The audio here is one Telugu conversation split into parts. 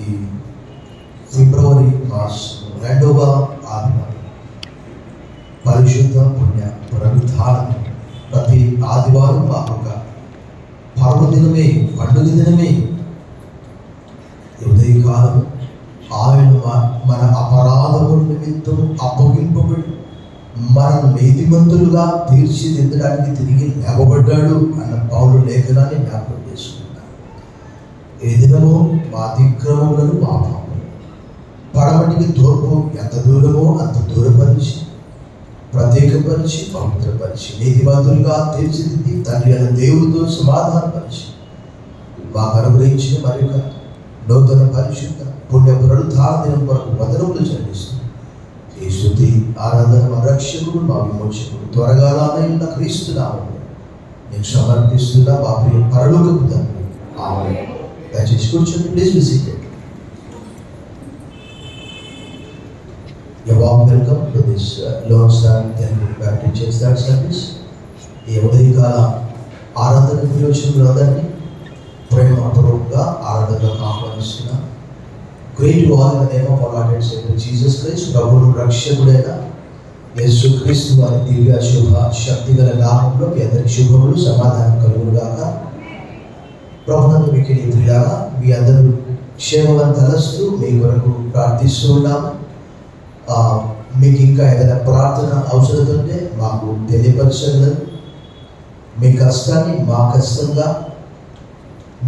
ఈ ఫిబ్రవరి మాసం 2వ ఆదివారం పరిశుద్ధ పుణ్య పునరుద్ధానం. ప్రతి ఆదివారం మాకొక పర్వదినమే, పండుగ దినమే. ఉదయకాలం ఆయన మన అపరాధముల నిమిత్తం అప్పగింపబడి మనం నీతిమంతులుగా తీర్చిదిద్దడానికి తిరిగి లేవబడ్డాడు అన్న పౌలు లేఖనాన్ని జ్ఞాపకం చేసుకున్నాడు. ఏ దినమో మా అతిక్రమములను మా పాపములను పడమటికి తూర్పు ఎంత దూరమో అంత దూరపరిచి, ప్రత్యేకపరిచి, పవిత్రపరిచి, నీతిమంతులుగా తీర్చిదిద్ది తండ్రి అయిన దేవుడితో సమాధానపరిచి మాకు అనుగ్రహించిన మరొక నూతన పరిశుద్ధ పుణ్య పునరుద్ధాన దినం కొరకు వందనములు చెల్లిస్తూ ఈ స్తుతి ఆరాధన మా రక్షకుడు, మా విమోచకుడు, త్వరగా రానయ్యున్న క్రీస్తు నామములో నేను సమర్పిస్తున్నా మా ప్రియ పరలోకపు తండ్రి. ఆమేన్. దయచేసి కూర్చొని, please be seated. Welcome to this Lone Star Telugu Baptist Church service. ఈ ఉదయకాల ఆరాధన ప్రయోజనంలో అందరినీ ప్రేమపూర్వకంగా ఆరాధనకు ఆహ్వానిస్తున్నా. Great wall in the name of our Lord and Saviour Jesus Christ. ప్రభువును రక్షకుడైన యేసుక్రీస్తు వారి దివ్య శుభ శక్తిగల నామములో మీ అందరికి శుభములు, సమాధానం కలుగునుగాక. ప్రభువును మిక్కిలి ప్రియులారా, మీ అందరూ క్షేమమని తలస్తూ మీ కొరకు ప్రార్థిస్తూ ఉన్నాము. మీకు ఇంకా ఏదైనా ప్రార్థన అవసరం ఉంటే మాకు తెలియపరచగలరు. మీ కష్టాన్ని మా కష్టంగా,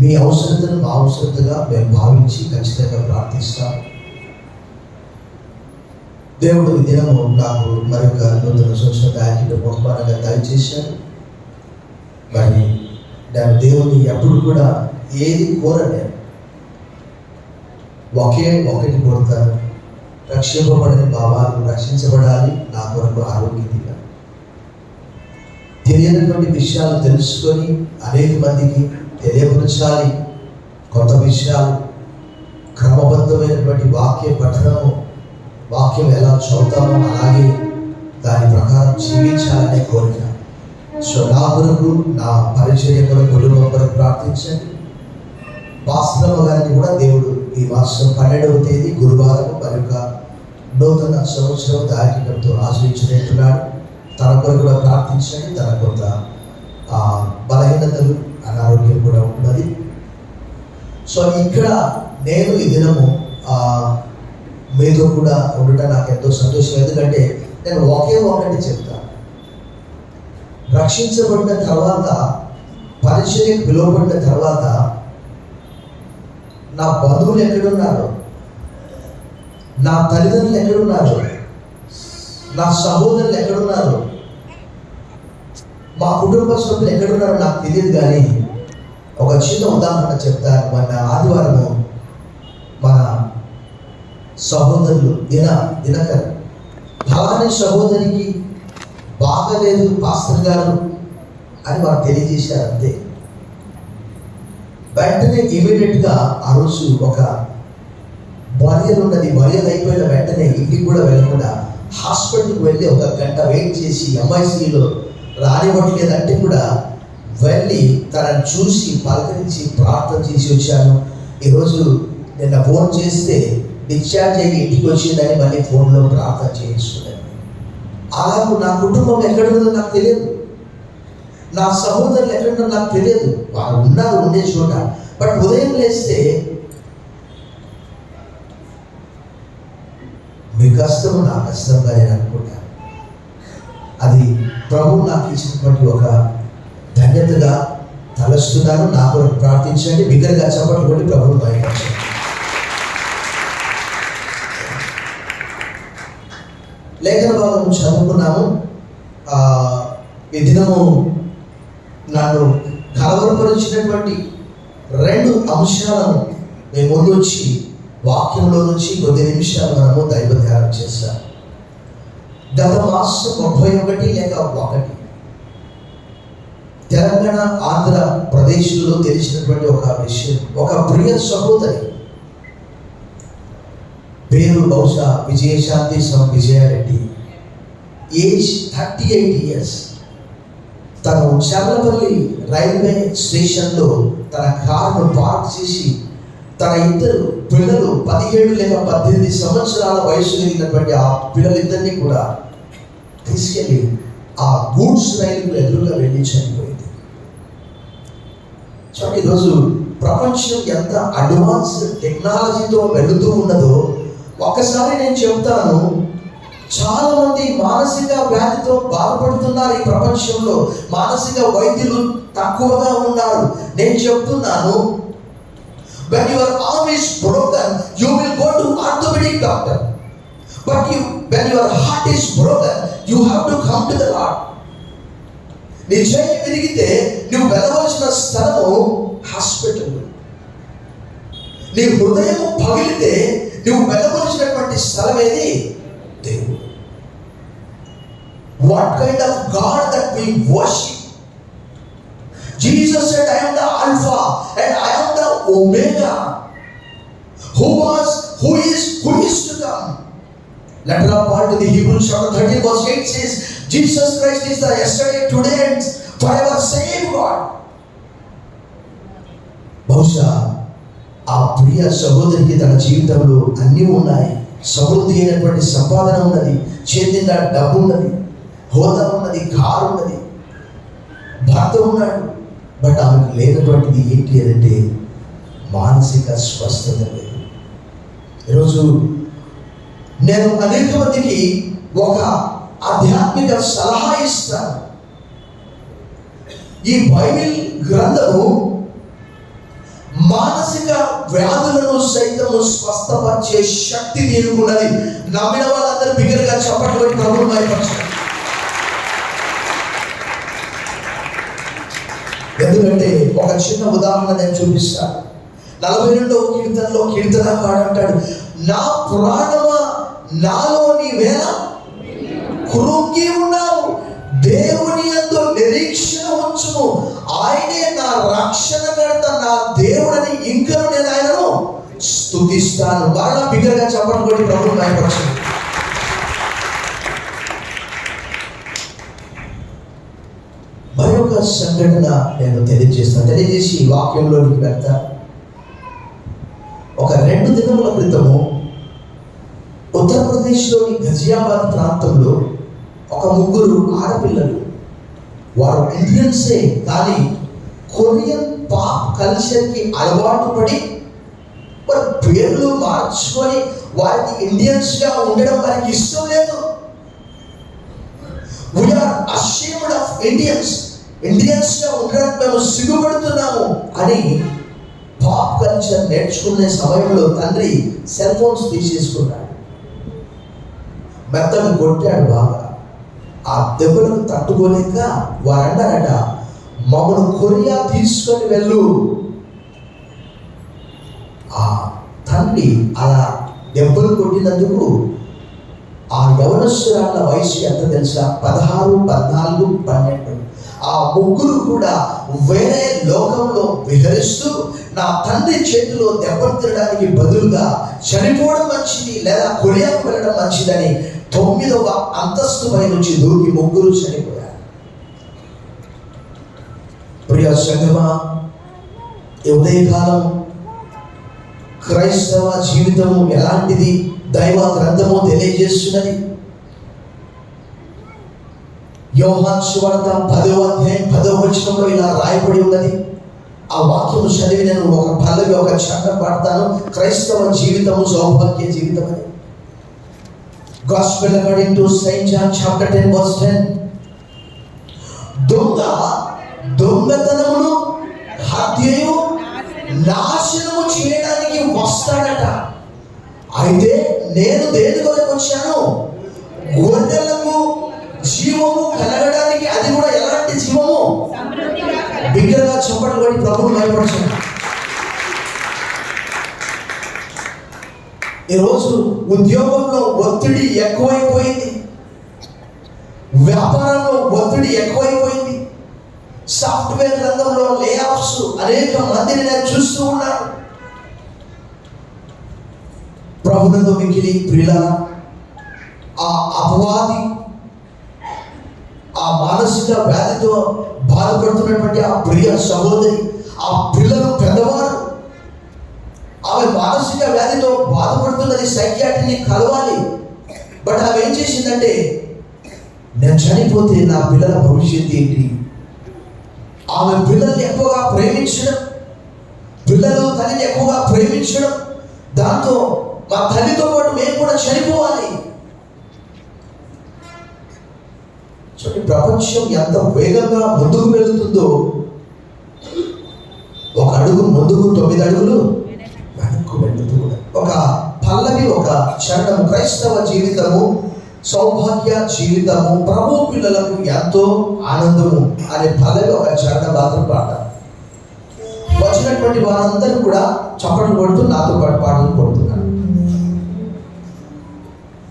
మీ అవసరతను మా అవసరతగా మేము భావించి ఖచ్చితంగా ప్రార్థిస్తాం. దేవుడు ఈ దినము నాకు మరొక నూతన సంవత్సర బ్యాగ్లో బహుమానంగా దయచేశారు. మరి నేను దేవుని ఎప్పుడు కూడా ఏది కోరలేను, ఒకటి కోరుతాను. రక్షింపబడిన భావాలు రక్షించబడాలి, నా కొరకు ఆరోగ్యం ఇవ్వాలి. తెలియనటువంటి విషయాలు తెలుసుకొని అనేక మందికి తెలియపరచాలి. కొత్త విషయాలు, క్రమబద్ధమైనటువంటి వాక్య పఠనము, వాక్యం ఎలా చదువుతామో అలాగే దాని ప్రకారం జీవించాలనే కోరిక. సో నా కొరకు, నా పరిచర్య కొరకు, కుటుంబం కొరకు ప్రార్థించండి. భాస్కరమ్మ గారిని కూడా దేవుడు ఈ మాసం 12వ తేదీ గురువారం మరొక నూతన సంవత్సరం దారికంతో ఆశ్రయించినట్టున్నాడు. తన కొరకు కూడా ప్రార్థించండి. తన కొంత బలహీనతలు, అనారోగ్యం కూడా ఉన్నది. సో ఇక్కడ నేను ఈ దినము మీతో కూడా ఉండటం నాకు ఎంతో సంతోషం. ఎందుకంటే నేను ఒకటి చెప్తాను. రక్షించబడిన తర్వాత, పరిచర్యకు పిలువబడిన తర్వాత నా బంధువులు ఎక్కడున్నారు, నా తల్లిదండ్రులు ఎక్కడున్నారు, నా సహోదరులు ఎక్కడున్నారు, మా కుటుంబ సభ్యులు ఎక్కడున్నారో నాకు తెలియదు. కానీ ఒక చిన్న ఉదాహరణ చెప్తాను. మన ఆదివారము మన సహోదరులు దినకర్ ఫలాని సహోదరికి బాగలేదు పాస్టర్ గారు అని వారు తెలియజేశారు. అంతే. వెంటనే ఇమీడియట్గా ఆ రోజు ఒక బరియలు ఉన్నది. బరియలు అయిపోయిన వెంటనే ఇంటికి కూడా వెళ్ళకుండా హాస్పిటల్కి వెళ్ళి 1 గంట వెయిట్ చేసి ఎంఐసీలో రానివ్వట్లేదంటే కూడా వెళ్ళి తనను చూసి పలకరించి ప్రార్థన చేసి వచ్చాను. ఈరోజు నిన్న ఫోన్ చేస్తే డిశ్చార్జ్ అయ్యి ఇంటికి వచ్చిందని మళ్ళీ ఫోన్లో ప్రార్థన చేయించుకున్నాను. అలాగే నా కుటుంబం ఎక్కడుందో నాకు తెలియదు, నా సహోదరులు ఎక్కడున్నారో నాకు తెలియదు. వారు ఉన్నారు ఉండే చోట. బట్ ఉదయం లేస్తే మీ కష్టము నా కష్టంగా నేను అనుకుంటాను. అది ప్రభువు నాకు ఇచ్చినటువంటి ఒక ధన్యతగా తలస్తున్నాను. నా కొరకు ప్రార్థించండి. బిగ్గరగా చప్పట్లు కొట్టి ప్రభువును బయటపరచండి. లేఖన భాగం చదువుకున్నాము. ఈ దినము నన్ను కలవరపరిచినటువంటి 2 అంశాలను మేము ముందు వచ్చి వాక్యంలో నుంచి కొద్ది నిమిషాలు మనము దైవ ధ్యానం చేస్తాం. గత మాసం 31 లేక 1 తెలంగాణ, ఆంధ్రప్రదేశ్లో తెలిసినటువంటి ఒక విషయం. ఒక ప్రియ సహోదరి పేరు బహుశా విజయశాంతి విజయారెడ్డి. Age 38 years. తను చర్లపల్లి రైల్వే స్టేషన్లో తన కారును పార్క్ చేసి తన ఇద్దరు పిల్లలు 17 లేక 18 సంవత్సరాల వయసు కలిగినటువంటి ఆ పిల్లలిద్దరినీ కూడా తీసుకెళ్ళి ఆ గూడ్స్ రైలు ఎదురుగా వెళ్ళి చనిపోయింది. సో ఈరోజు ప్రపంచం ఎంత అడ్వాన్స్ టెక్నాలజీతో వెళుతూ ఉన్నదో ఒక్కసారి నేను చెప్తాను. చాలా మంది మానసిక వ్యాధితో బాధపడుతున్నారు. ఈ ప్రపంచంలో మానసిక వైద్యులు తక్కువగా ఉన్నారు. నేను చెప్తున్నాను, when your arm is broken you will go to orthopedic doctor, but when your heart is broken you have to come to the Lord. నీ చెయ్యి విరిగితే నువ్వు వెళ్ళవలసిన స్థలము హాస్పిటల్. నీ హృదయం పగిలితే నువ్వు వెళ్ళవలసినటువంటి స్థలం ఏది? దేవుడు. What kind of God that we worship? Jesus said, I am the Alpha and I am the Omega. Who was, who is to come. Letter of Paul to the Hebrews chapter 13 verse 8 says, Jesus Christ is the yesterday, today and forever same God. బహుశా ఆ ప్రియ సహోదరికి తన జీవితంలో అన్నీ ఉన్నాయి. సమృద్ధి అయినటువంటి సంపాదన ఉన్నది, చేతిన డబ్బు ఉన్నది, హోదా ఉన్నది, కారు ఉన్నది, భర్త ఉన్నాడు. బట్ ఆమెకు లేనటువంటిది ఏంటి అంటే మానసిక స్వస్థత లేదు. ఈరోజు నేను అనేక మందికి ఒక ఆధ్యాత్మిక సలహా ఇస్తాను. ఈ బైబిల్ గ్రంథము మానసిక వ్యాధులను సైతము స్వస్థపరిచే శక్తి దీనికున్నది. నమ్మిన వాళ్ళందరూ బిగ్గరగా చప్పట్లు కొట్టి ప్రభువును మహిమపరచండి. ఎందుకంటే ఒక చిన్న ఉదాహరణ నేను చూపిస్తాను. 42వ కీర్తనలో కీర్తనకారుడు అంటాడు, నా ప్రాణమా నాలో నీవేళ కృంగి ఉన్నావు, దేవుని యందు నిరీక్షణ ఉంచుము, ఆయనే నా రక్షణకర్త, నా దేవుడని ఇంకను నేను ఆయనను స్తుతిస్తాను. బాగా బిగ్గరగా చప్పట్లు కొట్టి ప్రభువును మహిమపరచండి. మరొక సంఘటన నేను తెలియజేసి వాక్యంలోనికి వెళ్తా. ఒక 2 దినముల క్రితము ఉత్తరప్రదేశ్లోని గజియాబాద్ ప్రాంతంలో ఒక 3 ఆడపిల్లలు, వారు ఇండియన్సే కానీ కొరియన్ పాప్ కల్చర్కి అలవాటు పడి వారి పేర్లు మార్చుకొని వారికి ఇండియన్స్గా ఉండడం వారికి ఇష్టం లేదు. We are ashamed of Indians. ఇండియన్స్గా ఉండడానికి మేము సిగ్గుపడుతున్నాము అని పాప్ కల్చర్ నేర్చుకునే సమయంలో తండ్రి సెల్ ఫోన్స్ తీసేసుకున్నాడు. మెత్తను కొట్టాడు బాగా. ఆ దెబ్బలకు తట్టుకోలేక వారన్నారట, మమ్మల్ని కొరియా తీసుకొని వెళ్ళు. ఆ తండ్రి అలా దెబ్బలు కొట్టినందుకు ఆ యవనస్తురాళ్ళ వయసు ఎంత తెలుసా? 16, 14, 12. ఆ 3 కూడా వేరే లోకంలో విహరిస్తూ నా తండ్రి చేతిలో దెబ్బలు తినడానికి బదులుగా చనిపోవడం మంచిది లేదా కొరియాకు వెళ్ళడం మంచిదని 9వ అంతస్తు పై నుంచి దూకి 3 చనిపోయారు. ప్రియ సంగమా, ఈ ఉదయకాలం క్రైస్తవ జీవితము ఎలాంటిది దైవ గ్రంథము తెలియజేస్తున్నది. యోహాను సువార్త 10వ అధ్యాయం 10వ వచనంలో ఇలా రాయబడి ఉన్నది. ఆ వాక్యము చదివి నేను ఒక పల్లవి ఒక చరణం పాడతాను. క్రైస్తవ జీవితము సౌభాగ్య జీవితం అని. Gospel according to Saint John chapter 10 verse 10. దొంగతనమును హత్యయు నాశనము చేయడానికి వస్తాడట. అయితే నేను దేని కొరకు వచ్చాను? గొర్రెలకు జీవము కలగడానికి. అది కూడా ఎలాంటి జీవము? బిగ్గరగా చప్పట్లు కొట్టి ప్రభువును మహిమపరచండి. ఈరోజు ఉద్యోగంలో ఒత్తిడి ఎక్కువైపోయింది, వ్యాపారంలో ఒత్తిడి ఎక్కువైపోయింది, సాఫ్ట్వేర్ రంగంలో లేఆఫ్స్ అనేక మందిని నేను చూస్తూ ఉన్నాను. ప్రభునందు మిక్కిలి ప్రియులారా, ఆ అపవాది, ఆ మానసిక వ్యాధితో బాధపడుతున్నటువంటి ఆ ప్రియ సహోదరి, ఆ పిల్లలు పెద్దవారు, ఆ మానసిక వ్యాధితో బాధపడుతున్నది, సైకియాట్రిని కలవాలి. బట్ ఆమె ఏం చేసిందంటే, నేను చనిపోతే నా పిల్లల భవిష్యత్తు ఏంటి? ఆమె పిల్లల్ని ఎక్కువగా ప్రేమించడం, పిల్లలు తల్లిని ఎక్కువగా ప్రేమించడం, దాంతో మా తల్లితో పాటు మేము కూడా చనిపోవాలి. చూడండి, ప్రపంచం ఎంత వేగంగా ముందుకు వెళుతుందో, ఒక అడుగు ముందుకు 9 అడుగులు వెనక్కు వెళుతూ కూడా. ఒక పల్లవి, ఒక చరణము, క్రైస్తవ జీవితము సౌభాగ్య జీవితము, ప్రభు పిల్లలకు ఎంతో ఆనందము అనే పల్లవి ఒక చరణ మాత్రం పాట. వచ్చినటువంటి వారందరూ కూడా చప్పట్లు కొడుతూ నాతో పాటు పాటలు కొడుతున్నారు.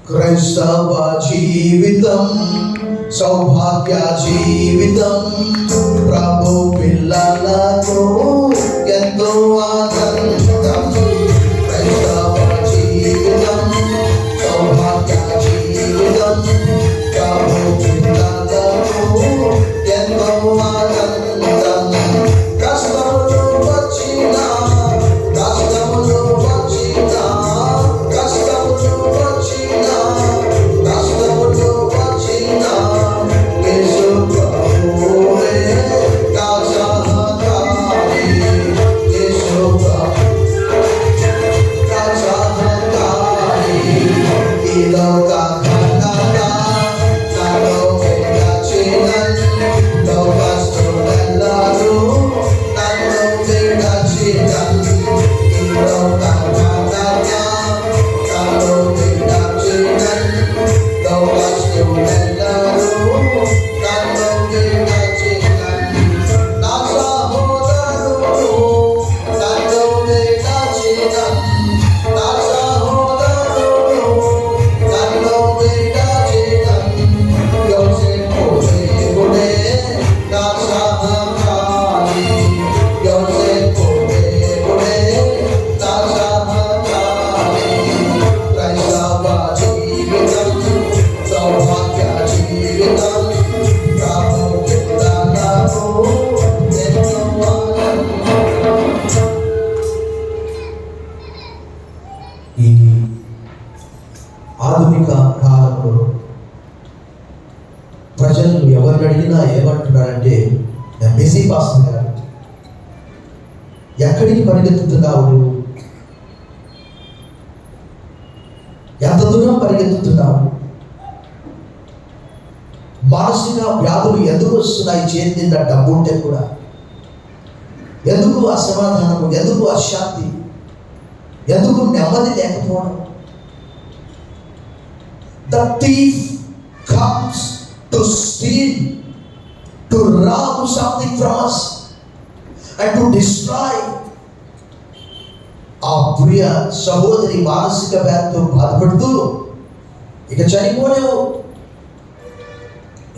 క్రైస్తవ జీవితం సౌభాగ్య జీవితం, ప్రభు పిల్లలకు ఎంతో ఆనందం. క్రైస్తవ జీవితం సౌభాగ్య జీవితం, ప్రభు పిల్లలకు ఎంతో ఆనందం. కష్టములు వచ్చినా, కష్టములు వచ్చినా, కష్టములు వచ్చినా, కష్టములు వచ్చినా, యేసు ప్రభువే నా సహకారి, యేసు ప్రభువే నా సహకారి. ఈ లోక ఘనత నాలో విడచినన్, లోకస్తులెల్లరూ నన్ను విడచినన్. ఈ లోక ఘనత నాలో విడచినన్, లోకస్తులెల్లరూ నన్ను విడచినన్. నా సహోదరుడు నన్ను విడచినన్, నా సహోదరుడు నన్ను విడచినన్. యోసేపు దేవుడే నా సహకారి, యోసేపు దేవుడే నా సహకారి. క్రైస్తవ జీవితం సౌభాగ్య జీవితం, ప్రభు పిల్లలకు ఎంతో ఆనందం. ఈ ఆధునిక కాలంలో ప్రజలు ఎవరిని అడిగినా ఏమంటున్నారంటే, మెస్సీ పాస్టర్ గారు ఎక్కడికి పరిగెత్తుతున్నావు నువ్వు? ఎంత దూరం పరిగెత్తుతున్నావు? మానసిక వ్యాధులు ఎందుకు వస్తున్నాయి? చేతింద డబ్బు ఉంటే కూడా ఎందుకు అసమాధానము, ఎందుకు అశాంతి, ఎందుకు నెమ్మది లేకపోవడం? The thief comes to steal, to rob something from us and to destroy. ఆ ప్రియ సహోదరి మానసిక వ్యాధితో బాధపడుతూ ఇక చనిపోలేవు.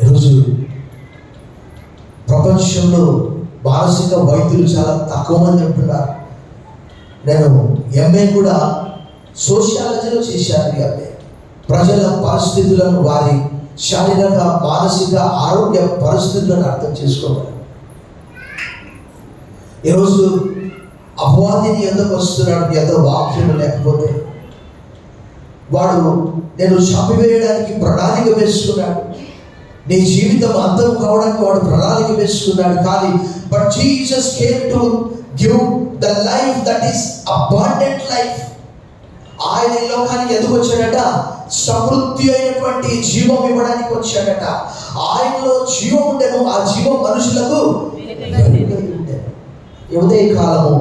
ఈరోజు ప్రపంచంలో మానసిక వైద్యులు చాలా తక్కువ మంది ఉంటున్నారు. నేను ఎంఏ కూడా సోషియాలజీలో చేశాను. ఎంఏ ప్రజల పరిస్థితులను, వారి శారీరక మానసిక ఆరోగ్య పరిస్థితులను అర్థం చేసుకోవాలి. ఈరోజు అపవాదిని ఎందుకు వస్తున్నాడు? ఏదో వాక్యం లేకపోతే వాడు నేను చంపివేయడానికి ప్రణాళిక వేసుకున్నాడు. నీ జీవితం అంతం కావడానికి వాడు ప్రణాళిక వేసుకున్నాడు. కానీ but Jesus came to give the life that is abundant life. ఆయన ఈ లోకానికి ఎందుకు వచ్చాడట? సమృద్ధి అయినటువంటి జీవం ఇవ్వడానికి వచ్చాడట. ఆయనలో జీవం ఉండేను, ఆ జీవం మనుషులకు ఉదయ కాలము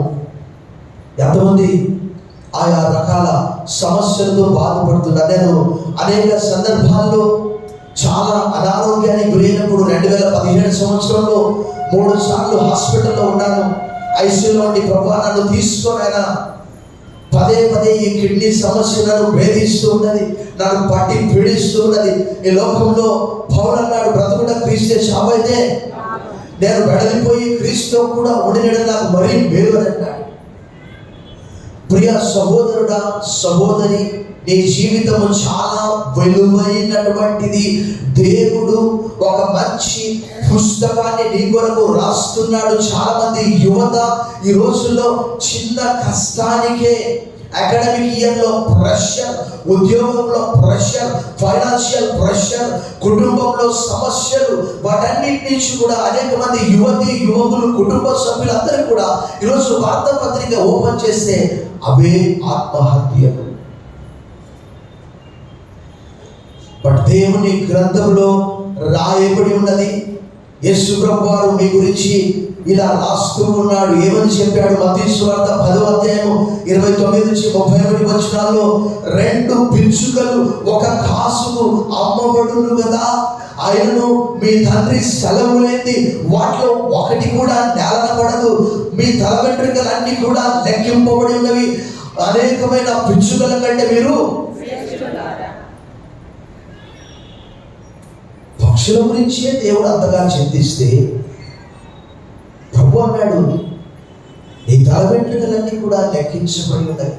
ఎంతమంది ఆయా రకాల సమస్యలతో బాధపడుతున్నారు. నేను అనేక సందర్భాల్లో చాలా అనారోగ్యానికి గురైనప్పుడు 2017 సంవత్సరంలో 3 సార్లు హాస్పిటల్లో ఉన్నాను. ఐసీయూలో ఉండి ప్రభువా నన్ను తీసుకొని, ఆయన పదే పదే ఈ కిడ్నీ సమస్య నన్ను వేధిస్తూ ఉన్నది, నన్ను పట్టి పీడిస్తూ ఉన్నది. ఈ లోకంలో పౌలు అన్నాడు, బ్రతుకుట క్రీస్తే, చావైతే నేను వెడలిపోయి క్రీస్తుతో కూడా ఉండినడు నాకు మరీ మేలు అని అన్నాడు. ప్రియ సహోదరుడా, సహోదరి, నీ జీవితము చాలా విలువైనటువంటిది. దేవుడు ఒక మంచి పుస్తకాన్ని నీ కొరకు రాస్తున్నాడు. చాలా మంది యువత ఈ రోజుల్లో చిన్న కష్టానికే అకాడమిక్ ఇయర్లో ప్రెషర్, ఉద్యోగంలో ప్రెషర్, ఫైనాన్షియల్ ప్రెషర్, కుటుంబంలో సమస్యలు, వాటన్నిటి నుంచి కూడా అనేక మంది యువకులు, కుటుంబ సభ్యులందరూ కూడా ఈరోజు వార్తాపత్రిక ఓపెన్ చేస్తే అవే ఆత్మహత్యలు. బట్ దేవుని గ్రంథంలో రాయబడి ఉన్నది, యేసు ప్రభువారు మీ గురించి ఇలా రాస్తూ ఉన్నాడు. ఏమని చెప్పాడు? మత్తయి సువార్త 10వ అధ్యాయం 29 నుంచి 31 వచనాల్లో, 2 పిచ్చుకలు 1 కాసుకు అమ్మబడును కదా, ఆయనను మీ తండ్రి సెలవు లేని వాటిలో ఒకటి కూడా నేలన పడదు, మీ తల వెంట్రుకలన్నీ కూడా లెక్కింపబడి ఉన్నవి, అనేకమైన పిచ్చుకల కంటే మీరు పక్షుల గురించే దేవుడు అంతగా చింతిస్తే ప్రభు అన్నాడు, నీ తల వెంట్రుకలన్నీ కూడా లెక్కించబడి ఉన్నవి.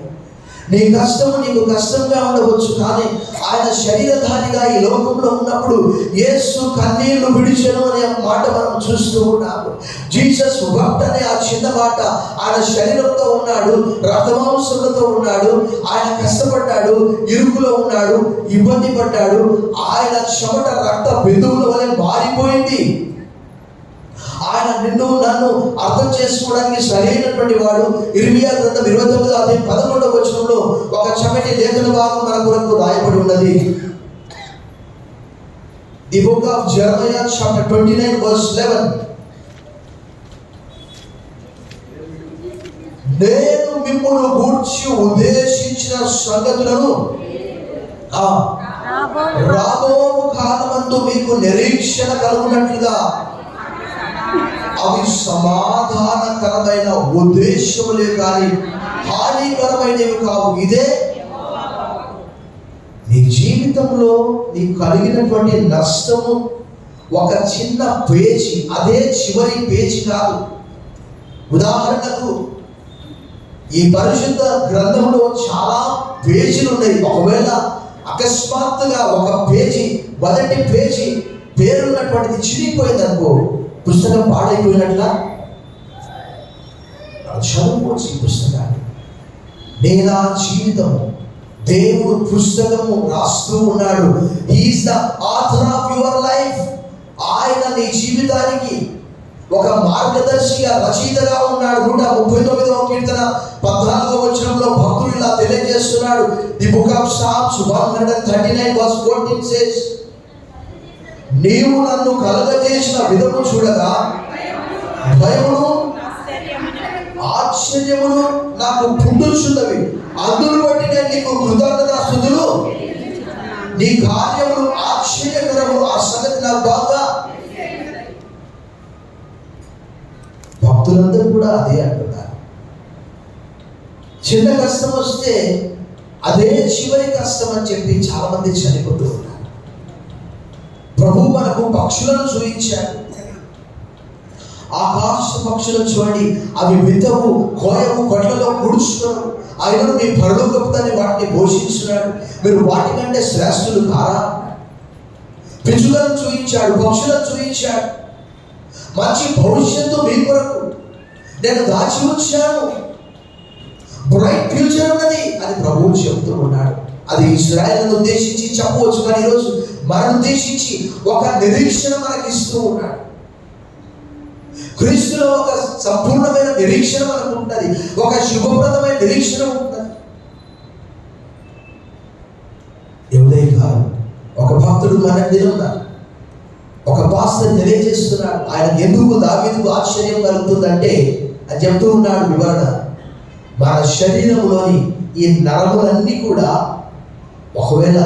నీ కష్టము నీకు కష్టంగా ఉండవచ్చు, కానీ ఆయన శరీరధారిగా ఈ లోకంలో ఉన్నప్పుడు యేసు కన్నీళ్లు విడిచెను అనే మాట మనం చూస్తూ ఉన్నాము. జీసస్ వెప్ట్ అనే ఆ చిన్న మాట, ఆయన శరీరంతో ఉన్నాడు, రక్తమాంసములతో ఉన్నాడు, ఆయన కష్టపడ్డాడు, ఇరుకులో ఉన్నాడు, ఇబ్బంది పడ్డాడు, ఆయన చెమట రక్త బిందువుల వలె మారిపోయింది. ఆయన నిన్ను నన్ను అర్థం చేసుకోవడానికి సరైనటువంటి వాడు. ఇర్మియా గ్రంథం 29వ అధ్యాయం 11వ వచనంలో ఒక చక్కటి లేఖన భాగం మన కొరకు రాయబడి ఉన్నది. The book of జెరమియా chapter 29 verse 11. నేను మిమ్మును గూర్చి ఉద్దేశించిన సంగతులను రాబో కాలమందు మీకు నిరీక్షణ కలుగునట్లుగా అవి సమాధానకరమైన ఉద్దేశములే కానీ హానికరమైనవి కావు. ఇదే నీ జీవితంలో నీకు కలిగినటువంటి నష్టము ఒక చిన్న పేజీ, అదే చివరి పేజీ కాదు. ఉదాహరణకు ఈ పరిశుద్ధ గ్రంథంలో చాలా పేజీలు ఉన్నాయి. ఒకవేళ అకస్మాత్తుగా ఒక పేజీ, మొదటి పేజీ పేరున్నటువంటిది చిరిగిపోయింది అనుకో, పుస్తకం పాడైపోయినట్లా. చదువుకోవచ్చు ఈ పుస్తకాన్ని. నేను ఆ జీవితము దేవుడు పుస్తకము రాస్తూ ఉన్నాడు. He is the author of your life. ఆయన నీ జీవితానికి ఒక మార్గదర్శిగా, రచయితగా ఉన్నాడు. 139వ కీర్తన 14వ వచనంలో భక్తుడు ఇలా తెలియజేస్తున్నాడు. The book of psalms 139 verse 14 says, నీవు నన్ను కలగజేసిన విధము చూడగా భయమును ఆశ్చర్యమును నాకు పుట్టుచున్నవి, అందును బట్టి నేను నీకు కృతజ్ఞతాస్తుతులు. నీ కార్యములు ఆశ్చర్యకరము, ఆ సంగతి నాకు బాగా. భక్తులందరూ కూడా అదే అంటున్నారు. చిన్న కష్టం వస్తే అదే చివరి కష్టం అని చెప్పి చాలా మంది చనిపోతూ ఉన్నారు. ప్రభు మనకు పక్షులను చూపించాడు. ఆకాశ పక్షులను చూడండి, అవి విత్తవు, కోయవు, కొట్లలో కూడుచున్నాడు, ఆయనను మీ పరలోకపు తండ్రి వాటిని పోషించున్నాడు, మీరు వాటికంటే శ్రేష్ఠులు కారా. పిచ్చుకలను చూపించాడు, పక్షులను చూపించాడు. మంచి భవిష్యత్తు మీ కొరకు నేను దాచి ఉంచాను, బ్రైట్ ఫ్యూచర్ ఉన్నది అని ప్రభువు చెబుతూ ఉన్నాడు. అది ఇశ్రాయేలును ఉద్దేశించి చెప్పవచ్చు, కానీ ఈరోజు మనల్ని ఉద్దేశించి ఒక నిరీక్షణ మనకి ఇస్తూ ఉన్నాడు. క్రీస్తులో ఒక సంపూర్ణమైన నిరీక్షణ మనకు ఉంటుంది, ఒక శుభప్రదమైన నిరీక్షణ ఉంటుంది. ఉదయకాలం ఒక భక్తుడు మన దినంగా ఒక పాస్టర్ తెలియజేస్తున్నాడు. ఆయన ఎందుకు దావీదుకు ఆశ్చర్యం కలుగుతుందంటే అని చెప్తూ ఉన్నాడు వివరణ. మన శరీరంలోని ఈ నరములన్నీ కూడా ఒకవేళ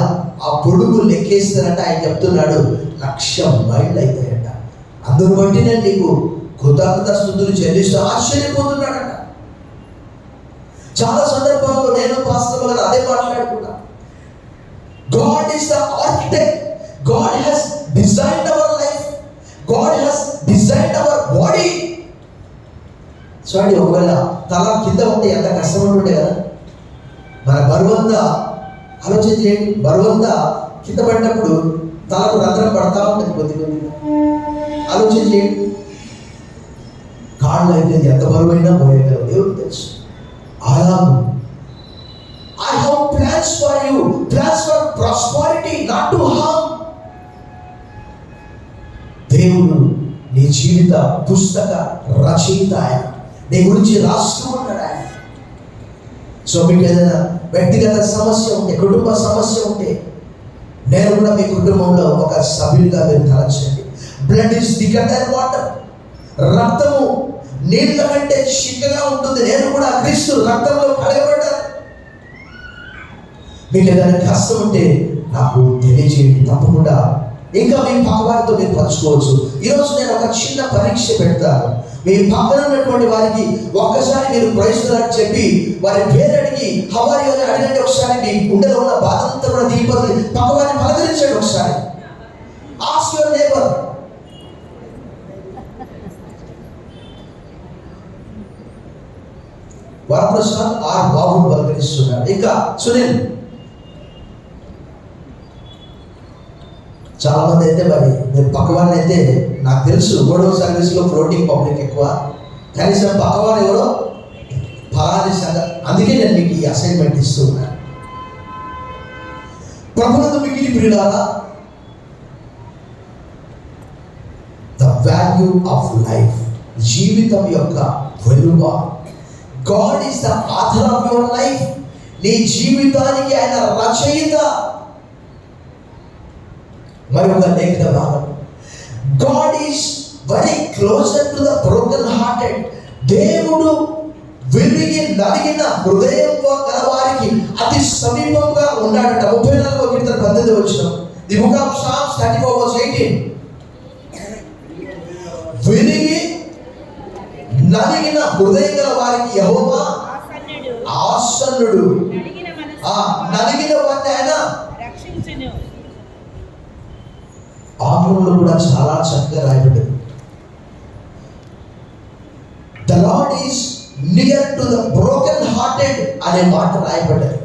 ఆ పొడుగు లెక్కేస్తారంటే ఆయన చెప్తున్నాడు 1,00,000 మైళ్ళు అవుతాయంట. అందును బట్టి నేను నీకు కృతజ్ఞతాస్తుతులు చెల్లిస్తూ ఆశ్చర్యపోతున్నాడంట. చాలా సందర్భాల్లో నేను పాస్టర్ గారు అదే మాట్లాడుకున్నా. God is the architect. God has designed our life. God has designed our body. చూడండి, ఒకవేళ తల కింద ఉంటే ఎంత కష్టం ఉంటుండే కదా. మన బరువంతా ఆలోచన చేయండి. బరువంతా కింద పడినప్పుడు తలకు రంధ్రం పడతా ఉంటుంది కొద్ది కొద్దిగా. ఆలోచన చేయండి. కాళ్ళు అయితే ఎంత బరువైనా పోయేయగలవు, దేవుడికి తెలుసు. ఆదాము జీవిత పుస్తక రచయిత ఆయన. నీ గురించి రాస్తూ ఉన్నాడు ఆయన. సో మీకు ఏదైనా వ్యక్తిగత సమస్య ఉంటే, కుటుంబ సమస్య ఉంటే, నేను కూడా మీ కుటుంబంలో ఒక సభ్యుడిగా మీరు తలచండి. Blood is thicker than water. రక్తము నీళ్ళ కంటే చిక్కగా ఉంటుంది. నేను కూడా క్రీస్తు రక్తంలో కడగబడ్డాను. మీకు ఏదైనా కష్టం ఉంటే నాకు తెలియజేయండి తప్పకుండా. ఇంకా మీ పక్కవారితో మీరు పంచుకోవచ్చు. ఈరోజు నేను ఒక చిన్న పరీక్ష పెడతాను. మీ పక్కన ఉన్నటువంటి వారికి ఒక్కసారి మీరు ప్రయత్నాలు చెప్పి వారి పేరు అడిగి హవారి అని అడిగండి. ఒకసారి మీ గుండెలో ఉన్న బాధ అంతా కూడా దిగిపోతుంది. పక్కవారిని పలకరించండి ఒకసారి. Ask your neighbour. Varaprasad R బాబుని పలకరిస్తున్నారు. ఇంకా సునీల్. చాలా మంది అయితే మరి మీరు పక్కవారిని అయితే నాకు తెలుసు 3వ సర్వీస్లో ఫ్లోటింగ్ పబ్లిక్ ఎక్కువ. కనీసం పక్కవారు ఎవరో ఫలాని సంగతి. అందుకే నేను మీకు ఈ అసైన్మెంట్ ఇస్తూ ఉన్నాను. ప్రభువునందు మిక్కిలి ప్రియులారా, ద వాల్యూ ఆఫ్ లైఫ్, జీవితం యొక్క విలువ. God is the author of your life. నీ జీవితానికి ఆయన రచయిత. మరి ఒక లేఖన భాగం, God is very closer to the broken hearted. దేవుడు విరిగి నలిగిన హృదయం గల వారికి అతి సమీపంగా ఉన్నాడట. 34వ కీర్తన 18వ వచనం. The book of psalms 34:18. విరిగి నలిగిన హృదయం గల వారికి యెహోవా ఆసన్నుడు. నలిగిన వారిని ఆయన రక్షించును. ఆంగ్లంలో కూడా చాలా చక్కగా రాయబడింది. The Lord is near to the broken hearted అనే మాట రాయబడ్డది.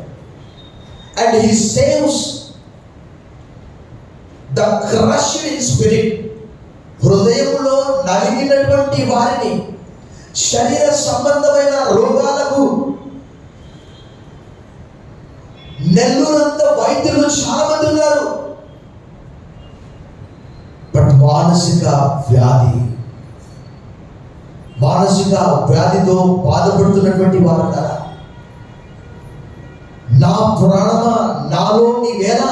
And he saves the crushed in spirit. హృదయంలో నలిగినటువంటి వారిని, శరీర సంబంధమైన రోగాలకు నెల్లూరంత వైద్యులు చాలా మంది ఉన్నారు. బట్ మానసిక వ్యాధితో బాధపడుతున్నటువంటి వారు ఉన్నారా? నా ప్రాణమా నాలో నీవేలా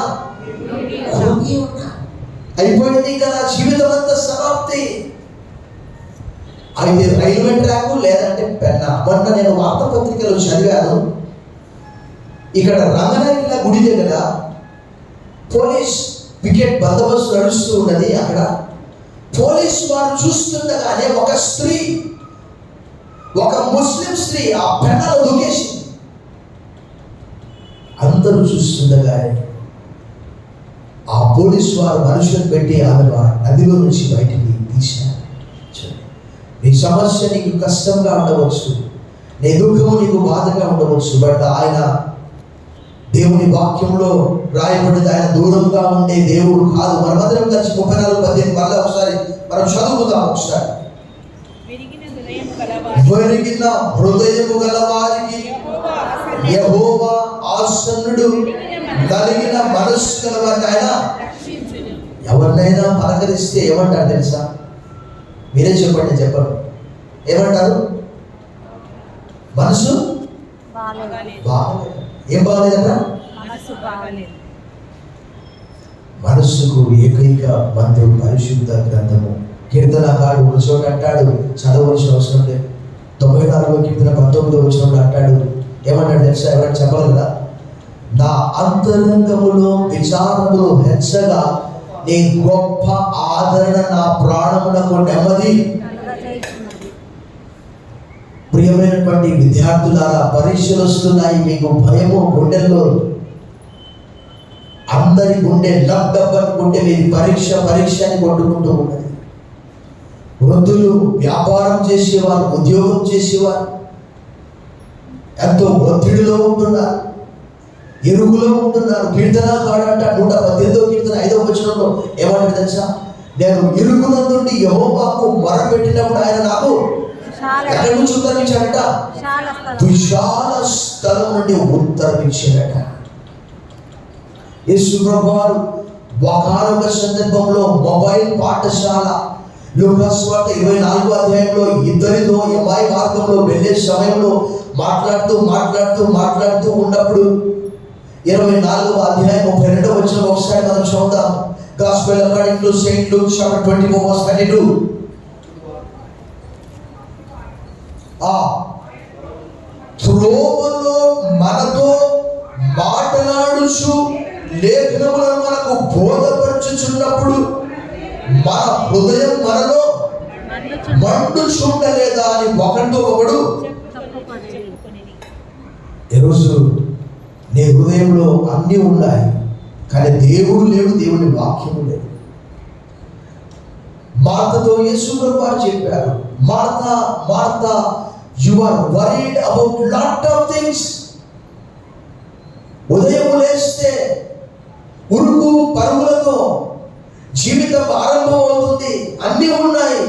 అయిపోయింది కదా, జీవితం అంతా సమాప్తి. అయితే రైల్వే ట్రాక్ లేదంటే పెన్న. మొన్న నేను వార్తాపత్రికలో చదివాను, ఇక్కడ రంగనాయకుల గుడి దగ్గర పోలీస్ పికెట్ బందోబస్తు నడుస్తూ ఉన్నది. అక్కడ పోలీసు వారు చూస్తుండగానే ఒక స్త్రీ, ఒక ముస్లిం స్త్రీ ఆ పెన్నలో దూకేసింది. అందరూ చూస్తుండగానే ఆ పోలీసు వారు మనుషులను పెట్టి ఆమె నదిలో నుంచి బయటికి తీశారు. నీ సమస్య నీకు కష్టంగా ఉండవచ్చు, నీ దుఃఖము నీకు బాధగా ఉండవచ్చు. బట్ ఆయన దేవుని వాక్యంలో రాయబడింది, ఆయన దూరంగా ఉండే దేవుడు కాదు. మనమందరం కలిసి 34:18 మళ్ళీ ఒకసారి మనం చదువుకుందాం. ఒకసారి విరిగిన హృదయము గల వారికి యెహోవా ఆసన్నుడు, నలిగిన మనస్సు గల వారికి ఆయన. ఎవరినైనా పలకరిస్తే ఏమంటారు తెలుసా? మీరే చెప్పండి. చెప్పండి, ఏమంటారు? మనసు బాగలేదు. ఏం బాగలేదట? మనస్సుకు ఏకైక మందు పరిశుద్ధ గ్రంథము. కీర్తనకారుడు ఒక చోట అంటాడు, చదవలసిన అవసరం లేదు. 94వ కీర్తన 19వ వచనంలో అంటాడు, ఏమంటాడు తెలుసా? ఎవరైనా చెప్పగలరా? నా అంతరంగములో విచారములు హెచ్చగా నీ గొప్ప ఆదరణ నా ప్రాణమునకు నెమ్మది. ప్రియమైనటువంటి విద్యార్థులారా, పరీక్షలు వస్తున్నాయి. మీకు భయము గుండెల్లో, అందరి గుండె డబ్బనుకుంటే మీది పరీక్ష అని కొట్టుకుంటూ ఉన్నది. వృద్ధులు, వ్యాపారం చేసేవారు, ఉద్యోగం చేసేవారు ఎంతో ఒత్తిడిలో ఉంటున్నారు, ఎరుగులో ఉంటున్నారు. కీర్తనకారుడు అంట 118వ కీర్తన 5వ వచనంలో ఏమంటే తెలుసా? నేను ఇరుగునందుండి యెహోవాకు మొరపెట్టినప్పుడు ఆయన నాకు ఎక్కడి నుంచి ఉత్తరమించాడట? విశాల స్థలం నుండి ఉత్తరమించాడట. యేసు ప్రభువారు ఒకనొక సందర్భంలో మొబైల్ పాఠశాల లూకాసు వార్త 24వ అధ్యాయంలో ఇద్దరితో ఎమాయి మార్గంలో వెళ్ళే సమయంలో మాట్లాడుతూ ఉన్నప్పుడు 24వ అధ్యాయం 32వ వచనం ఒకసారి మనం చదువుతాం. Gospel according to Saint Luke chapter 24:22. త్రోవలో మనతో మాట్లాడుచు లేఖనములను మనకు బోధపరచుచున్నప్పుడు మన హృదయం మనలో మండుచుండలేదా అని ఒకరితో ఒకడు. ఈరోజు నీ హృదయంలో అన్నీ ఉన్నాయి, కానీ దేవుడు లేడు, దేవుని వాక్యము లేదు. మార్తతో యేసు వారు చెప్పారు, Martha Martha, you are worried about lot of things. ఉదయం లేస్తే ఉరుకు పరుగులతో జీవితం ఆరంభం అవుతుంది, అన్నీ ఉన్నాయి,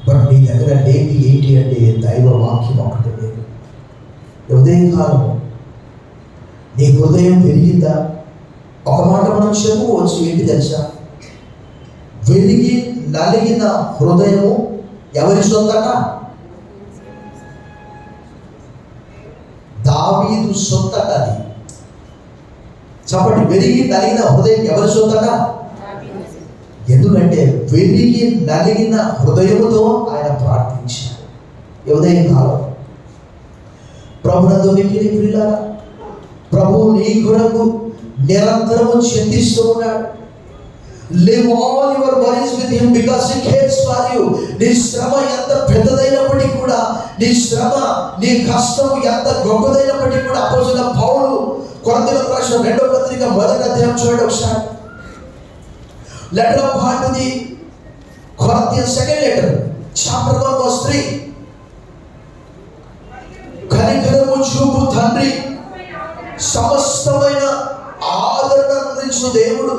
బట్ నీ దగ్గర ఏంటి అంటే దైవ వాక్యం ఒకటి లేదు. ఉదయకాలం నీ హృదయం పెరిగిందా? ఒక మాట మనం చెప్పుకోవచ్చు, ఏంటి తెలుసా? వెలిగి నలిగిన హృదయము ఎవరి సొంతట? దావీదు సొంతట. అది చెప్పండి, వెలిగి నలిగిన హృదయం ఎవరి సొంతట? ఎందుకంటే వెలిగి నలిగిన హృదయముతో ఆయన ప్రార్థించాడు. ఉదయం కాలం ప్రభునందు మిక్కిలి ప్రియులారా, ప్రభువు నీ కొరకు నిరంతరము చింతిస్తూ ఉన్నాడు. Live all your worries with him because he cares for you. నీ శ్రమ ఎంత పెద్దదైనప్పటికీ కూడా, నీ శ్రమ నీ కష్టం ఎంత గొప్పదైనప్పటికీ కూడా, అపోస్తలుడైన పౌలు కొరింథీయులకు రాసిన 2వ పత్రిక 1వ అధ్యాయం చూడండి ఒకసారి. Letter of Paul to the Corinthians, second letter, chapter 1 verse 3. కనికరము చూపు తండ్రి, సమస్తమైన ఆదరణ అందించు దేవుడు,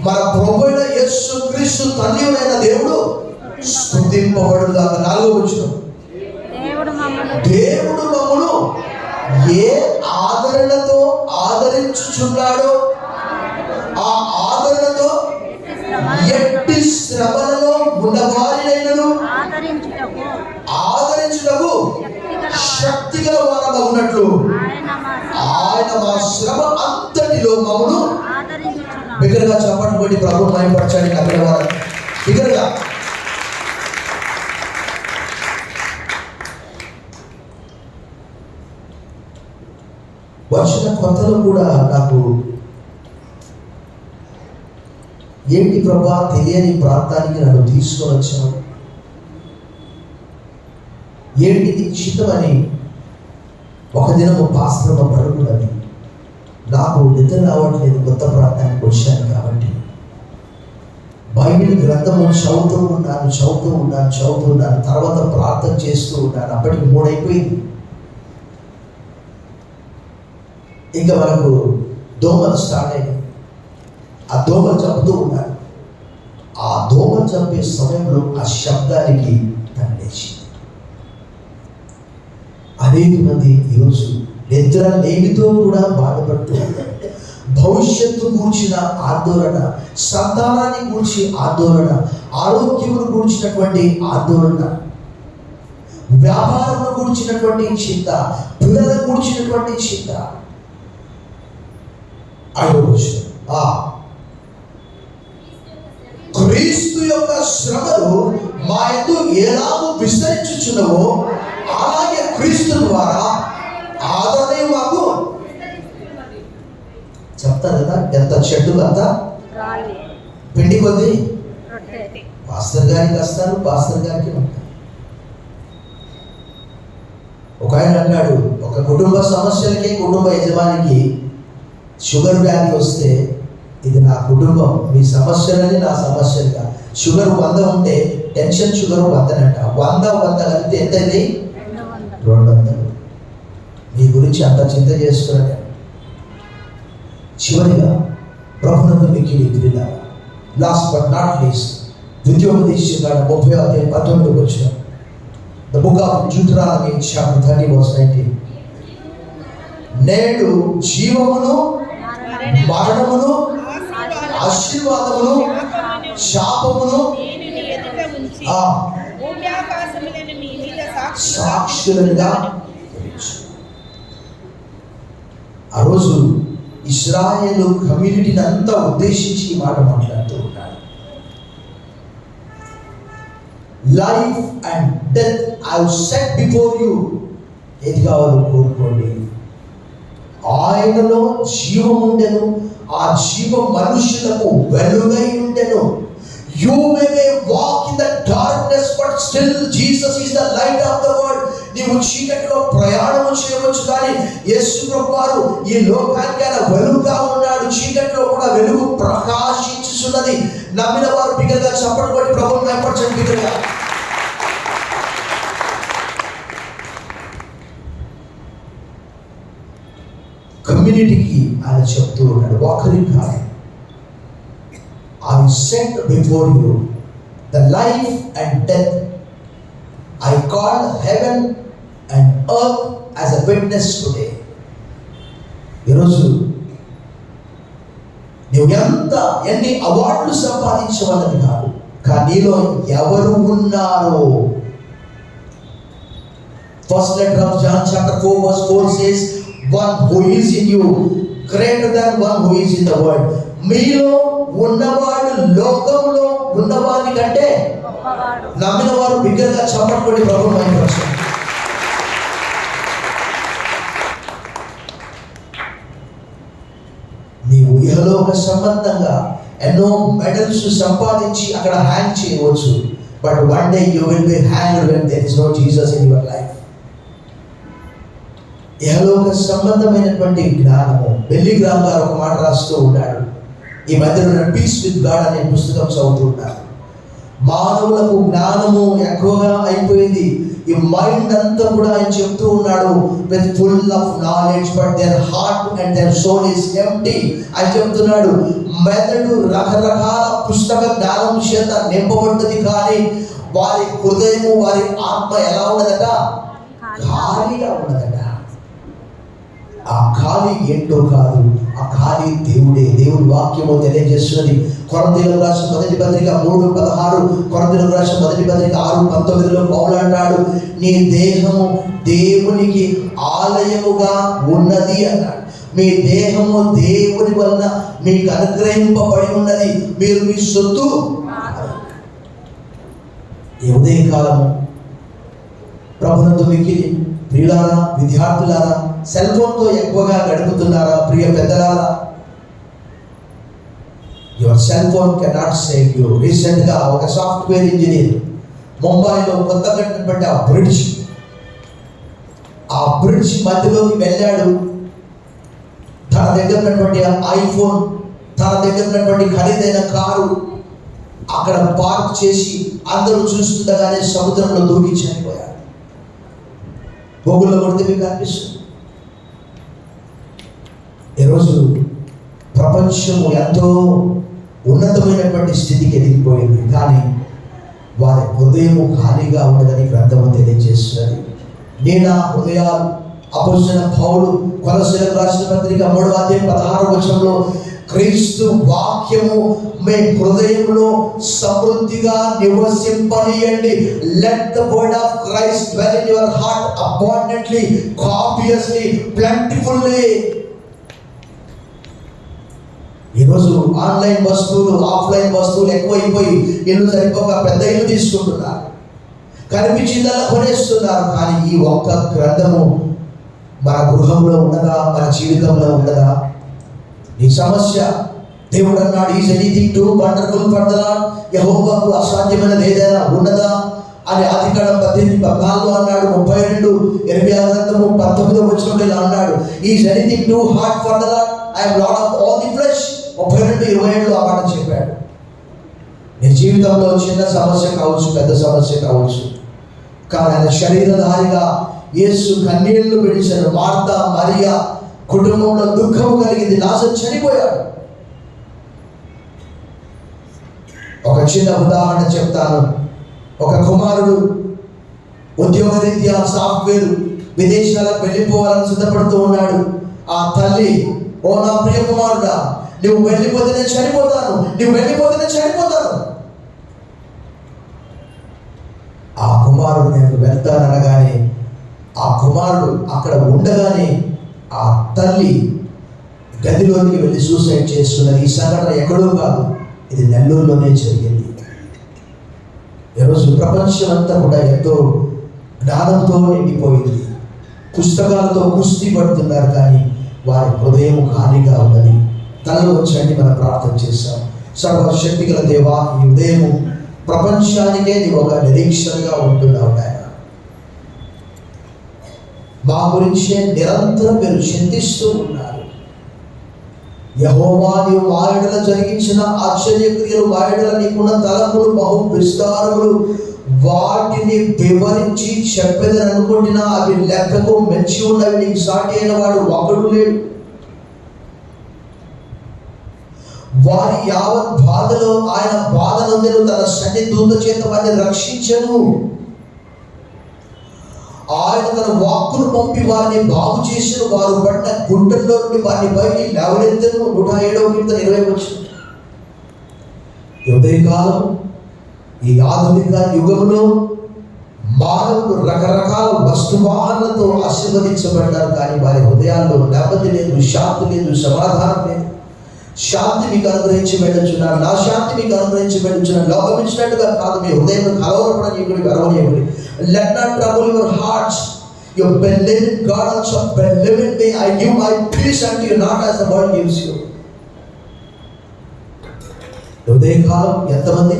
మన ప్రభువైన యేసుక్రీస్తు తండ్రియైన దేవుడు స్తుతింపబడుగాక. 4వ వచనం, దేవుడు మమ్మను ఏ ఆదరణతో ఆదరించుచున్నాడో ఆ ఆదరణతో ఎట్టి శ్రమలలో ఉన్నవారినైనను ఆదరించుటకు శక్తిగా వారమగునట్లు ఆయన మా శ్రమ అంతటిలో మమ్మను బిగ్గరగా చప్పట్లు కొట్టి ప్రభువు మహిమపరచండి. అక్కడ వారు బిగ్గరగా. వచ్చిన కొత్తలో కూడా నాకు ఏంటి ప్రభా తెలియని ప్రాంతానికి నన్ను తీసుకొని వచ్చాను, ఏంటి నిశ్చితమని ఒక దినము పాస్త్రమ పడుకున్నది. నాకు నిద్ర రావట్లేదు, కొత్త ప్రాంతానికి వచ్చాను కాబట్టి బైబిల్ గ్రంథము చదువుతూ ఉన్నాను. తర్వాత ప్రార్థన చేస్తూ ఉన్నాను. అప్పటికి 3 అయిపోయింది. ఇంకా మనకు దోమలు స్టార్ట్ అయ్యాయి. ఆ దోమలు చంపుతూ ఉన్నాను. ఆ దోమలు చంపే సమయంలో ఆ శబ్దానికి తను లేచింది. అనేక మంది ఈరోజు నిద్ర లేమితో కూడా బాధపడుతూ ఉన్నారు. భవిష్యత్తు కూర్చిన ఆందోళన, సంతానాన్ని కూర్చి ఆందోళన, ఆరోగ్యమును కూర్చినటువంటి ఆందోళన, వ్యాపారం కూర్చినటువంటి చింత, పిల్లలను కూర్చినటువంటి చింత. 5వ వచనం, క్రీస్తు యొక్క శ్రమలు మా యందు ఎలాగో విస్తరించుచున్నవో అలాగే క్రీస్తు ద్వారా ఆదరణ మాకు. చెప్తారు కదా, ఎంత చెట్టు అంత పిండి కొద్ది. పాస్టర్ గారికి వస్తారు, పాస్టర్ గారికి ఉంటారు. ఒక ఆయన అన్నాడు, ఒక కుటుంబ సమస్యలకి కుటుంబ యజమానికి షుగర్ వ్యాధి వస్తే, ఇది నా కుటుంబం, మీ సమస్యలని నా సమస్యలుగా. షుగర్ 100 ఉంటే టెన్షన్ షుగర్ 100 100 కలిపితే ఎంతైంది? 200. మీ గురించి అంత చింత చేస్తున్నాడు. చివరిగా ప్రభునందు మిక్కిలి ప్రియులారా, లాస్ట్ బట్ నాట్ లీస్ట్, ద్వితీయోపదేశకాండ 30వ అధ్యాయం 19వ వచనం. The book of Deuteronomy chapter 30 verse 19. నేడు జీవమును మరణమును ఆశీర్వాదమును శాపమును నేను నీ ఎదుట ఉంచి ఆ భూమి ఆకాశములను మీ మీద సాక్షులుగా ఆ రోజు ఇశ్రాయేలు కమ్యూనిటీని అంతా ఉద్దేశించి ఈ మాట మాట్లాడుతూ ఉన్నాడు. Life and death I set before you. ఏది కావాలో కోరుకోండి. ఆయనలో జీవం ఉండెను, ఆ జీవం మనుషులకు వెలుగై ఉండెను. You may walk in the darkness, but still Jesus is the light of the world. నీవు చీకటిలో ప్రయాణం చేయవచ్చు, కానీ యేసు ప్రభువారు ఈ లోకానికి ఆయన వెలుగుగా ఉన్నాడు. చీకటిలో కూడా వెలుగు ప్రకాశించుచున్నది. నమ్మిన వారు బిగ్గరగా చప్పట్లు కొట్టి ప్రభువుని మహిమపరచండి బిగ్గరగా. కమ్యూనిటీకి ఆయన చెప్తూ ఉన్నాడు, ఒకరికి కాదు. I set before you the life and death. I call heaven and earth as a witness today. ఈరోజు నువ్వు ఎన్ని అవార్డులు సంపాదించవన్నది కాదు, కానీ నీలో ఎవరు ఉన్నారో. First letter of John chapter 4 verse 4 says, one who is in you greater than one who is in the world. మీలో ఉన్నవాడు లోకంలో ఉన్నవాడి కంటే నమ్మిన వారు బిగ్గరగా చప్పట్లు ప్రభువుని మహిమపరచండి. నీవు ఇహలోక సంబంధంగా ఎన్నో మెడల్స్ సంపాదించి అక్కడ హ్యాంగ్ చేయవచ్చు, but one day you will be hanged when there is no Jesus in your life. ఇహలోక సంబంధమైనటువంటి జ్ఞానము. బెల్లి గ్రామ్ గారు ఒక మాట రాస్తూ ఉన్నాడు. ఈ మధ్యలో పీస్ విత్ గాడ్ అనే పుస్తకం చదువుతూ ఉన్నాడు. మానవులకు జ్ఞానము ఎక్కువగా అయిపోయింది. ఈ మైండ్ అంతా కూడా ఆయన చెప్తూ ఉన్నాడు, with full of knowledge but their heart and their soul is empty. ఆయన చెప్తున్నాడు, మెదడు రకరకాల పుస్తక జ్ఞానం చేత నింపబడ్డది, కానీ వారి హృదయము వారి ఆత్మ ఎలా ఉన్నదట? ఖాళీగా ఉన్నదట. ఆ ఖాళీ ఏంటో కాదు, ఆ ఖాళీ దేవుడే. దేవుని వాక్యము తెలియజేస్తున్నది. కొరింథీయులకు రాసిన మొదటి పత్రిక 3:16, కొరింథీయులకు రాసిన మొదటి పత్రిక 6:19 పౌలు అంటాడు, నీ దేహము దేవునికి ఆలయముగా ఉన్నది అన్నాడు. మీ దేహము దేవుని వలన మీకు అనుగ్రహింపబడి ఉన్నది, మీరు మీ సొత్తు. ఈ ఉదయకాలము ప్రభునందు మిక్కిలి ప్రియులారా, విద్యార్థులారా, సెల్ ఫోన్తో ఎక్కువగా గడుపుతున్నారా? ప్రియ పెద్దలారా, your cell phone cannot save you. రీసెంట్గా ఒక సాఫ్ట్వేర్ ఇంజనీర్ ముంబైలో కొత్త కట్టినటువంటి ఆ బ్రిడ్జ్ మధ్యలోకి వెళ్ళాడు. తన దగ్గర ఉన్నటువంటి ఐఫోన్, తన దగ్గర ఉన్నటువంటి ఖరీదైన కారు అక్కడ పార్క్ చేసి అందరూ చూస్తుండగానే సముద్రంలో దూకి చనిపోయాడు. గూగుల్లో కొడితే మీకు అనిపిస్తుంది. ఈరోజు ప్రపంచము ఎంతో ఉన్నతమైనటువంటి స్థితికి ఎదిగిపోయింది, కానీ వారి హృదయము ఖాళీగా ఉన్నదని గ్రంథము తెలియజేస్తున్నది. నేనా హృదయాలు అపొస్తలుడైన పౌలు కొలస్సీయులకు రాసిన పత్రిక 3:16 క్రీస్తు వాక్యము మీ హృదయంలో సమృద్ధిగా నివసింపనీయండి. Let the word of Christ dwell in your heart abundantly, copiously, plentifully. ఈరోజు ఆన్లైన్ వస్తువులు, ఆఫ్లైన్ వస్తువులు ఎక్కువైపోయి ఇల్లు సరిపోక పెద్ద ఇల్లు తీసుకుంటున్నారు, కనిపించిందల్లా కొనేస్తున్నారు. కానీ ఈ ఒక్క గ్రంథము మన గృహంలో ఉన్నదా? మన జీవితంలో ఉన్నదా? నీ సమస్య దేవుడు అన్నాడు, is anything too wonderful for the lord. యెహోవాకు అసాధ్యమైనది ఏదైనా ఉన్నదా అని ఆదికాండం 18:14 అన్నాడు. 32:26 ఇలా అన్నాడు, is anything too hard for the lord. I am lord of all the flesh. 32:27 ఆ మాట చెప్పాడు. నీ జీవితంలో చిన్న సమస్య కావచ్చు, పెద్ద సమస్య కావచ్చు, కానీ ఆయన శరీరధారిగా యేసు కన్నీళ్లు విడిచాడు. మార్తా మరియా కుటుంబంలో దుఃఖము కలిగింది, లాజరు చనిపోయాడు. ఒక చిన్న ఉదాహరణ చెప్తాను. ఒక కుమారుడు ఉద్యోగరీత్యా సాఫ్ట్వేర్ విదేశాలకు వెళ్ళిపోవాలని సిద్ధపడుతూ ఉన్నాడు. ఆ తల్లి, ఓ నా ప్రియ కుమారుడా, నువ్వు వెళ్ళిపోతే నేను చనిపోతాను, నువ్వు వెళ్ళిపోతే నేను చనిపోతాను. ఆ కుమారుడు నేను వెళ్తాననగానే, ఆ కుమారుడు అక్కడ ఉండగానే ఆ తల్లి గదిలోకి వెళ్ళి సూసైడ్ చేస్తున్నది. ఈ సంఘటన ఎక్కడో కాదు, ఇది నెల్లూరులోనే జరిగింది. ఈరోజు ప్రపంచం అంతా కూడా ఎంతో జ్ఞానంతో నిండిపోయింది. పుస్తకాలతో కుస్తీ పడుతున్నారు, కానీ వారి హృదయం ఖాళీగా ఉన్నది. తనలో వచ్చండి, మనం ప్రార్థన చేస్తాం. సర్వశక్తి గల దేవా, ఈ ఉదయం ప్రపంచానికే నీవు ఒక నిరీక్షణగా ఉంటున్నావు నాయన. మా గురించే నిరంతరం మీరు చింతిస్తూ ఉన్నారు. యెహోవా నీవు మా యెడల జరిగించిన ఆశ్చర్యక్రియలు, మా యెడల నీకున్న తలంపులు బహు విస్తారములు. వాటిని వివరించి చెప్పేదని అనుకుంటున్నా, అవి లెక్కకు మెచ్చి ఉన్నవి. నీకు సాటి అయిన వాడు ఒకడు లేడు. వారి యావత్ బాధలో ఆయన బాధనందరూ తన సన్ని దూత చేత వారిని రక్షించను. ఆయన తన వాక్కును పంపి వారిని బాగు చేసిన. వారు పడిన గుంటల్లో నుండి వారిని బయటికి లేవనెత్తను. 107వ కీర్తన 20 వచనం. ఉదయకాలం ఈ ఆధునిక యుగంలో మానవులు రకరకాల వస్తువాహనలతో ఆశీర్వదించబడ్డారు, కానీ వారి హృదయాల్లో నెమ్మది లేదు, శాంతి లేదు, సమాధానం లేదు. శాంతి మీకు అనుగ్రహించి వెళ్ళొచ్చున్నాను, నా శాంతి మీకు అనుగ్రహించి వెళ్ళొచ్చున్నాను. లోకం ఇచ్చినట్టుగా కాదు, మీ హృదయం కలవరపడనీయకుడి, వెరవనీయకుడి. Let not trouble your hearts. You believe in God also, believe in me. I give my peace unto you, not as the world gives you. ఉదయకాలం ఎంతమంది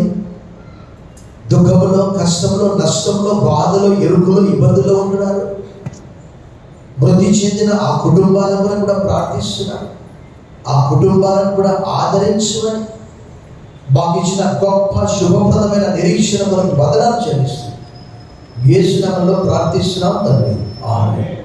దుఃఖంలో, కష్టంలో, నష్టంలో, బాధలో, ఎరుకులో, ఇబ్బందుల్లో ఉంటున్నారు. మృతి చెందిన ఆ కుటుంబాలను కూడా ప్రార్థిస్తున్నారు. ఆ కుటుంబాలను కూడా ఆదరించమని మాకు ఇచ్చిన గొప్ప శుభప్రదమైన నిరీక్షణ మనకు బదనాలు చెల్లిస్తుంది. యేసు నామములో ప్రార్థిస్తున్నాం తండ్రి, ఆమేన్.